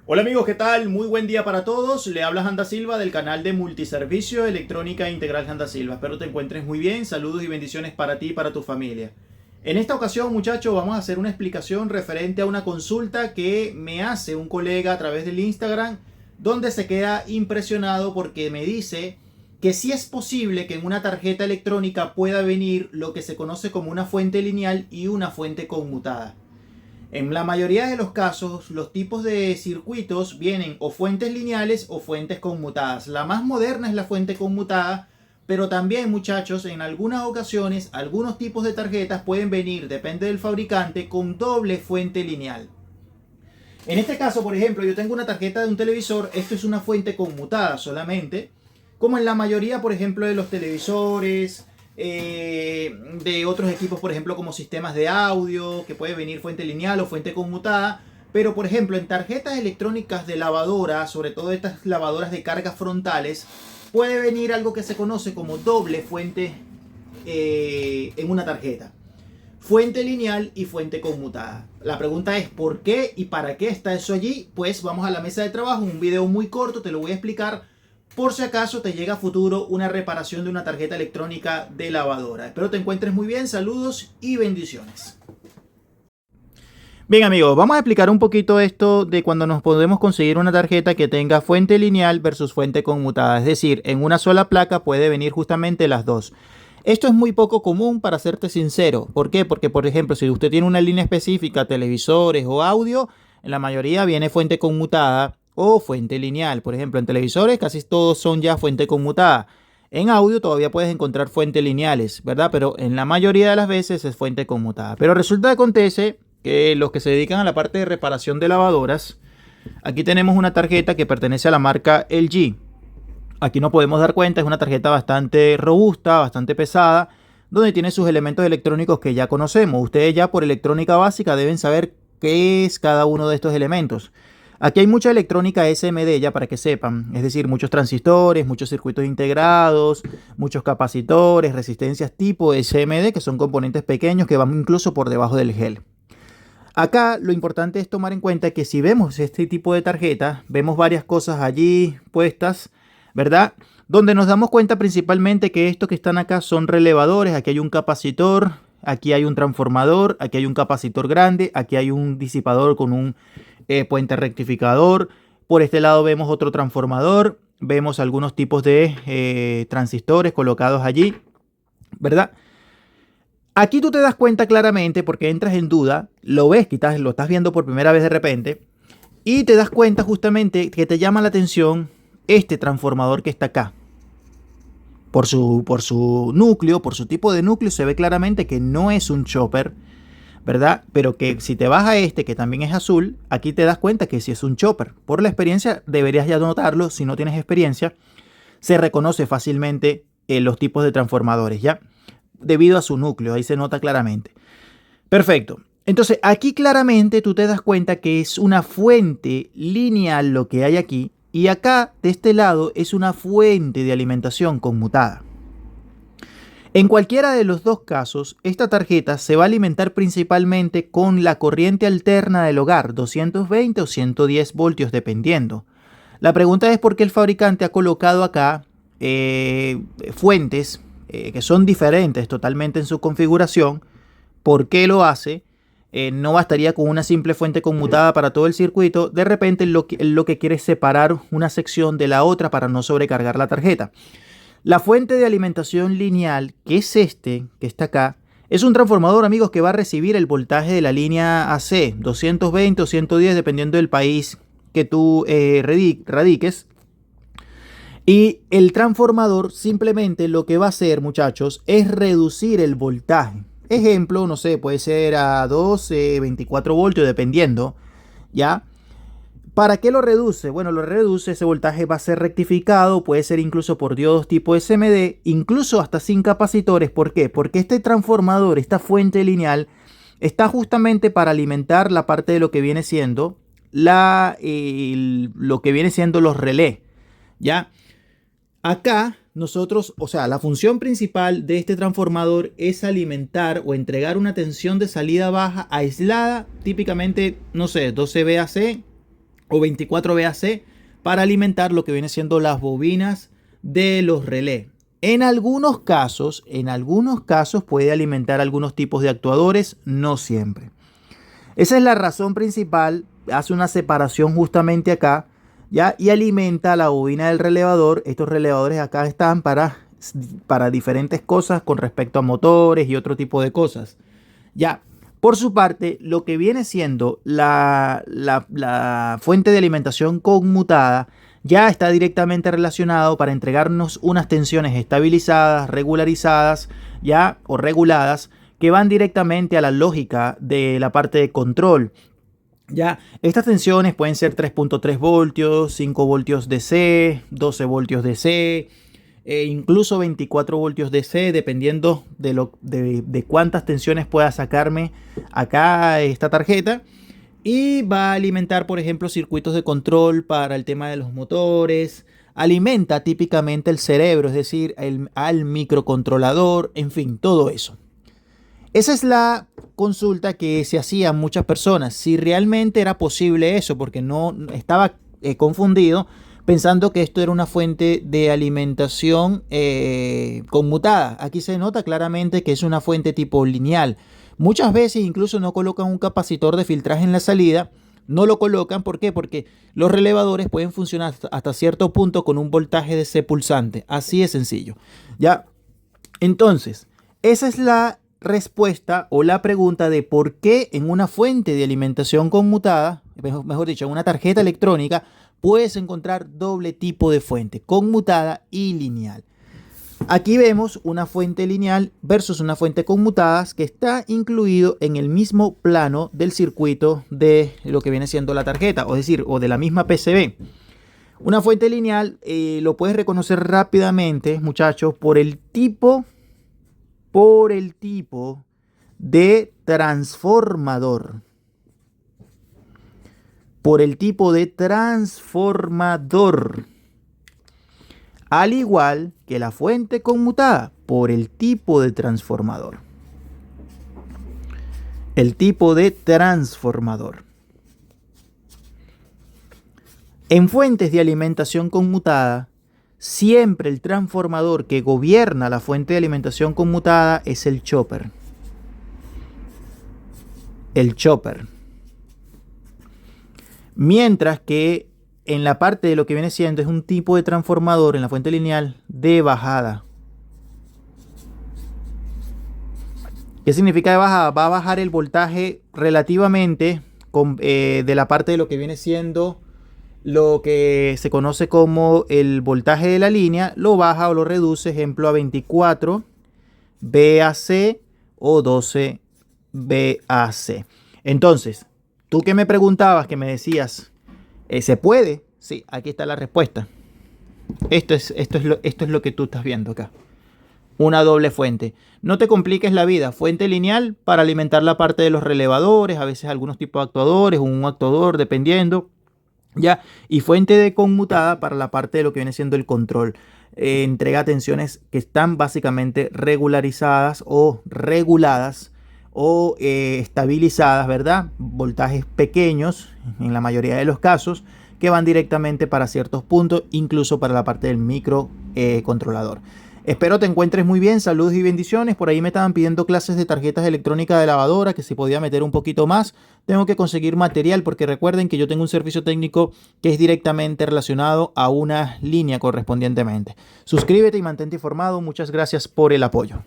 Hola amigos, ¿qué tal? Muy buen día para todos. Le habla Janda Silva del canal de Multiservicio Electrónica Integral Janda Silva. Espero te encuentres muy bien. Saludos y bendiciones para ti y para tu familia. En esta ocasión, muchachos, vamos a hacer una explicación referente a una consulta que me hace un colega a través del Instagram, donde se queda impresionado porque me dice que sí es posible que en una tarjeta electrónica pueda venir lo que se conoce como una fuente lineal y una fuente conmutada. En la mayoría de los casos, los tipos de circuitos vienen o fuentes lineales o fuentes conmutadas. La más moderna es la fuente conmutada, pero también, muchachos, en algunas ocasiones, algunos tipos de tarjetas pueden venir, depende del fabricante, con doble fuente lineal. En este caso, por ejemplo, yo tengo una tarjeta de un televisor, esto es una fuente conmutada solamente, como en la mayoría, por ejemplo, de los televisores, de otros equipos, por ejemplo, como sistemas de audio, que puede venir fuente lineal o fuente conmutada. Pero, por ejemplo, en tarjetas electrónicas de lavadora, sobre todo estas lavadoras de cargas frontales, puede venir algo que se conoce como doble fuente en una tarjeta. Fuente lineal y fuente conmutada. La pregunta es ¿por qué y para qué está eso allí? Pues vamos a la mesa de trabajo, un video muy corto, te lo voy a explicar por si acaso te llega a futuro una reparación de una tarjeta electrónica de lavadora. Espero te encuentres muy bien, saludos y bendiciones. Bien amigos, vamos a explicar un poquito esto de cuando nos podemos conseguir una tarjeta que tenga fuente lineal versus fuente conmutada. Es decir, en una sola placa puede venir justamente las dos. Esto es muy poco común, para serte sincero. ¿Por qué? Porque, por ejemplo, si usted tiene una línea específica, televisores o audio, en la mayoría viene fuente conmutada o fuente lineal. Por ejemplo, en televisores casi todos son ya fuente conmutada. En audio todavía puedes encontrar fuentes lineales, ¿verdad? Pero en la mayoría de las veces es fuente conmutada. Pero resulta que acontece que los que se dedican a la parte de reparación de lavadoras, aquí tenemos una tarjeta que pertenece a la marca LG. Aquí nos podemos dar cuenta, es una tarjeta bastante robusta, bastante pesada, donde tiene sus elementos electrónicos que ya conocemos. Ustedes ya por electrónica básica deben saber qué es cada uno de estos elementos. Aquí hay mucha electrónica SMD, ya para que sepan, es decir, muchos transistores, muchos circuitos integrados, muchos capacitores, resistencias tipo SMD, que son componentes pequeños que van incluso por debajo del gel. Acá lo importante es tomar en cuenta que si vemos este tipo de tarjeta, vemos varias cosas allí puestas, ¿verdad? Donde nos damos cuenta principalmente que estos que están acá son relevadores. Aquí hay un capacitor, aquí hay un transformador, aquí hay un capacitor grande, aquí hay un disipador con un puente rectificador. Por este lado vemos otro transformador, vemos algunos tipos de transistores colocados allí, ¿verdad? Aquí tú te das cuenta claramente porque entras en duda, lo ves, quizás lo estás viendo por primera vez de repente, y te das cuenta justamente que te llama la atención este transformador que está acá. Por su núcleo, por su tipo de núcleo, se ve claramente que no es un chopper, ¿verdad? Pero que si te vas a este, que también es azul, aquí te das cuenta que sí es un chopper. Por la experiencia deberías ya notarlo. Si no tienes experiencia, se reconoce fácilmente los tipos de transformadores, ¿ya? Debido a su núcleo, ahí se nota claramente. Perfecto. Entonces aquí claramente tú te das cuenta que es una fuente lineal lo que hay aquí, y acá de este lado es una fuente de alimentación conmutada. En cualquiera de los dos casos, esta tarjeta se va a alimentar principalmente con la corriente alterna del hogar, 220 o 110 voltios dependiendo. La pregunta es por qué el fabricante ha colocado acá fuentes que son diferentes totalmente en su configuración. ¿Por qué lo hace? No bastaría con una simple fuente conmutada para todo el circuito. De repente lo que quiere es separar una sección de la otra para no sobrecargar la tarjeta. La fuente de alimentación lineal, que es este, que está acá, es un transformador, amigos, que va a recibir el voltaje de la línea AC, 220 o 110, dependiendo del país que tú radiques. Y el transformador simplemente lo que va a hacer, muchachos, es reducir el voltaje. Ejemplo, no sé, puede ser a 12, 24 voltios, dependiendo, ¿ya? ¿Para qué lo reduce? Bueno, lo reduce, ese voltaje va a ser rectificado, puede ser incluso por diodos tipo SMD, incluso hasta sin capacitores. ¿Por qué? Porque este transformador, esta fuente lineal, está justamente para alimentar la parte de lo que viene siendo lo que viene siendo los relés, ¿ya? Acá nosotros, o sea, la función principal de este transformador es alimentar o entregar una tensión de salida baja aislada, típicamente, no sé, 12 VAC o 24 VAC para alimentar lo que viene siendo las bobinas de los relés. En algunos casos puede alimentar algunos tipos de actuadores, no siempre. Esa es la razón principal. Hace una separación justamente acá, ¿ya? Y alimenta la bobina del relevador. Estos relevadores acá están para diferentes cosas con respecto a motores y otro tipo de cosas, ¿ya? Por su parte, lo que viene siendo la fuente de alimentación conmutada ya está directamente relacionado para entregarnos unas tensiones estabilizadas, regularizadas, ya, o reguladas, que van directamente a la lógica de la parte de control. Ya, estas tensiones pueden ser 3.3 voltios, 5 voltios DC, 12 voltios DC, incluso 24 voltios DC, dependiendo de cuántas tensiones pueda sacarme acá esta tarjeta. Y va a alimentar, por ejemplo, circuitos de control para el tema de los motores. Alimenta típicamente el cerebro, es decir, al microcontrolador, en fin, todo eso. Esa es la consulta que se hacían muchas personas, si realmente era posible eso, porque no estaba confundido pensando que esto era una fuente de alimentación conmutada. Aquí se nota claramente que es una fuente tipo lineal. Muchas veces incluso no colocan un capacitor de filtraje en la salida. No lo colocan, ¿por qué? Porque los relevadores pueden funcionar hasta cierto punto con un voltaje DC pulsante. Así de sencillo. ¿Ya? Entonces, esa es la respuesta o la pregunta de por qué en una fuente de alimentación conmutada, mejor dicho, en una tarjeta electrónica, puedes encontrar doble tipo de fuente, conmutada y lineal. Aquí vemos una fuente lineal versus una fuente conmutada que está incluido en el mismo plano del circuito de lo que viene siendo la tarjeta, o decir, o de la misma PCB. Una fuente lineal lo puedes reconocer rápidamente, muchachos, por el tipo de transformador. Por el tipo de transformador. Al igual que la fuente conmutada, por el tipo de transformador. El tipo de transformador. En fuentes de alimentación conmutada, siempre el transformador que gobierna la fuente de alimentación conmutada es el chopper. El chopper. Mientras que en la parte de lo que viene siendo es un tipo de transformador en la fuente lineal de bajada. ¿Qué significa de bajada? Va a bajar el voltaje relativamente de la parte de lo que viene siendo lo que se conoce como el voltaje de la línea. Lo baja o lo reduce, ejemplo, a 24 VAC o 12 VAC. Entonces, tú que me preguntabas, que me decías, ¿se puede? Sí, aquí está la respuesta. Esto es lo que tú estás viendo acá. Una doble fuente. No te compliques la vida. Fuente lineal para alimentar la parte de los relevadores, a veces algunos tipos de actuadores, un actuador, dependiendo. ¿Ya? Y fuente de conmutada para la parte de lo que viene siendo el control. Entrega tensiones que están básicamente regularizadas o reguladas o estabilizadas, ¿verdad? Voltajes pequeños en la mayoría de los casos que van directamente para ciertos puntos, incluso para la parte del microcontrolador. Espero te encuentres muy bien, saludos y bendiciones. Por ahí me estaban pidiendo clases de tarjetas electrónicas de lavadora, que si podía meter un poquito más. Tengo que conseguir material porque recuerden que yo tengo un servicio técnico que es directamente relacionado a una línea correspondientemente. Suscríbete y mantente informado. Muchas gracias por el apoyo.